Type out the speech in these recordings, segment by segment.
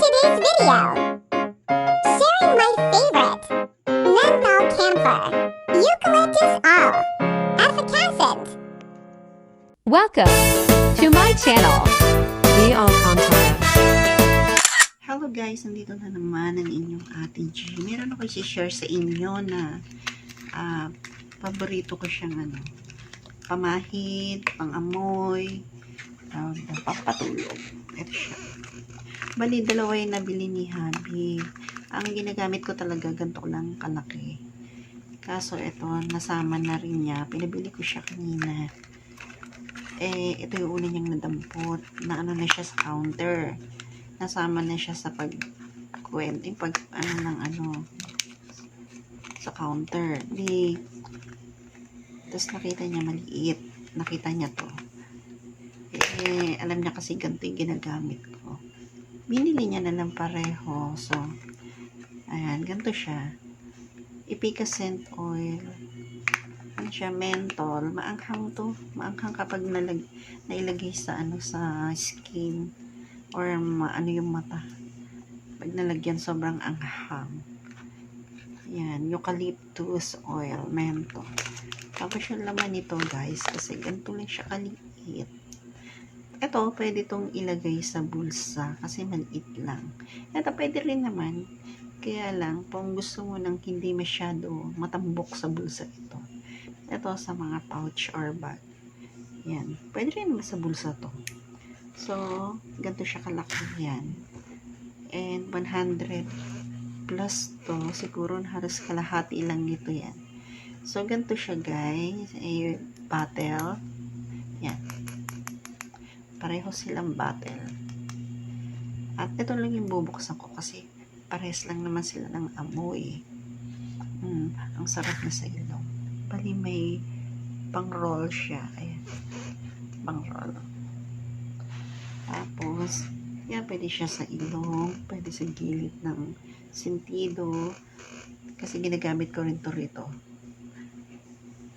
today's video, sharing my favorite, menthol camphor, eucalyptus all, effervescent. Welcome to my channel. We all contact. Hello guys, nandito na naman ang inyong Ate G. Meron ako i-share sa inyo na paborito ko siyang pamahid, pangamoy, pampatulog. Ito siya. Bali, dalawa yung nabili ni Habi. Ang ginagamit ko talaga ganito lang kalaki. Kaso ito, nasama na rin niya. Pinabili ko siya kanina. Ito yung una niyang nadampot. Na na siya sa counter. Nasama na siya sa sa counter. Tapos nakita niya maliit. Nakita niya to. Alam niya kasi ganito yung ginagamit ko. Binili niya na lang pareho. So, ayan, ganito siya. Effervescent oil. Ano siya, menthol. Maanghang to. Maanghang kapag nailagay sa sa skin or yung mata. Pag nalagyan, sobrang anghang. Yan, eucalyptus oil, menthol. Tapos yung laman nito, guys, kasi ganito lang siya kaliit. Ito, pwede itong ilagay sa bulsa kasi maliit lang. Ito, pwede rin naman. Kaya lang, kung gusto mo nang hindi masyado matambok sa bulsa ito. Ito, sa mga pouch or bag. Yan. Pwede rin naman sa bulsa to. So, ganito siya kalaki yan. And 100 plus to, siguro halos kalahati lang nito yan. So, ganito siya guys. Bottle. Yan. Pareho silang bottle. At ito lang yung bubuksan ko kasi pares lang naman sila ng amoy. Ang sarap na sa ilong. Bali may pang-roll siya. Ayan. Pang-roll. Tapos, yan, pwede siya sa ilong, pwede sa gilid ng sentido. Kasi ginagamit ko rin to rito.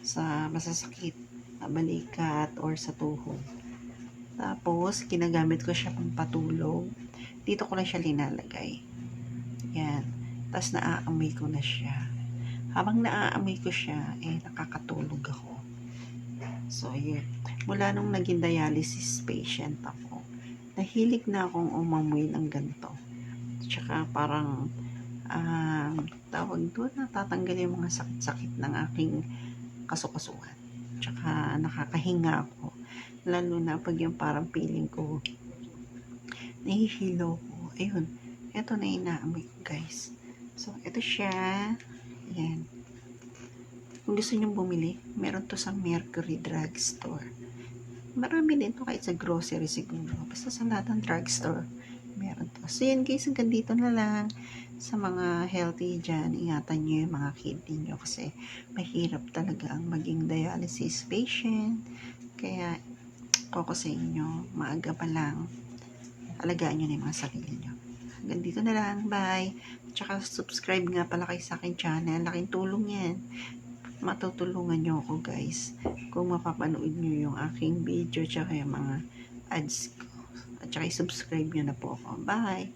Sa masasakit na balikat or sa tuhod. Tapos, ginagamit ko siya pang patulog. Dito ko lang siya linalagay. Yan. Tapos, naaamoy ko na siya. Habang naaamoy ko siya, nakakatulog ako. So, yun. Mula nung naging dialysis patient ako, nahilig na akong umamoy ng ganito. Tsaka parang, tawag doon, natatanggal yung mga sakit-sakit ng aking kasukasuhan. Tsaka nakakahinga ako. Lalo na pag yung parang feeling ko nahihilo ko. Ayun. Ito na inaamoy ko, guys. So, ito siya. Ayan. Kung gusto nyong bumili, meron to sa Mercury Drugstore. Marami din to kahit sa grocery siguro. Basta sa lahat ng drugstore, meron to. So, yan guys. Hanggang dito na lang. Sa mga healthy dyan, ingatan nyo yung mga kidney nyo kasi mahirap talaga ang maging dialysis patient. Kaya, ako sa inyo, maaga pa lang, alagaan nyo na yung mga sarili nyo. Hanggang dito na lang. Bye! Tsaka subscribe nga pala kayo sa akin channel. Laking tulong yan. Matutulungan nyo ako guys. Kung mapapanood nyo yung aking video tsaka yung mga ads ko. At tsaka subscribe nyo na po ako. Bye!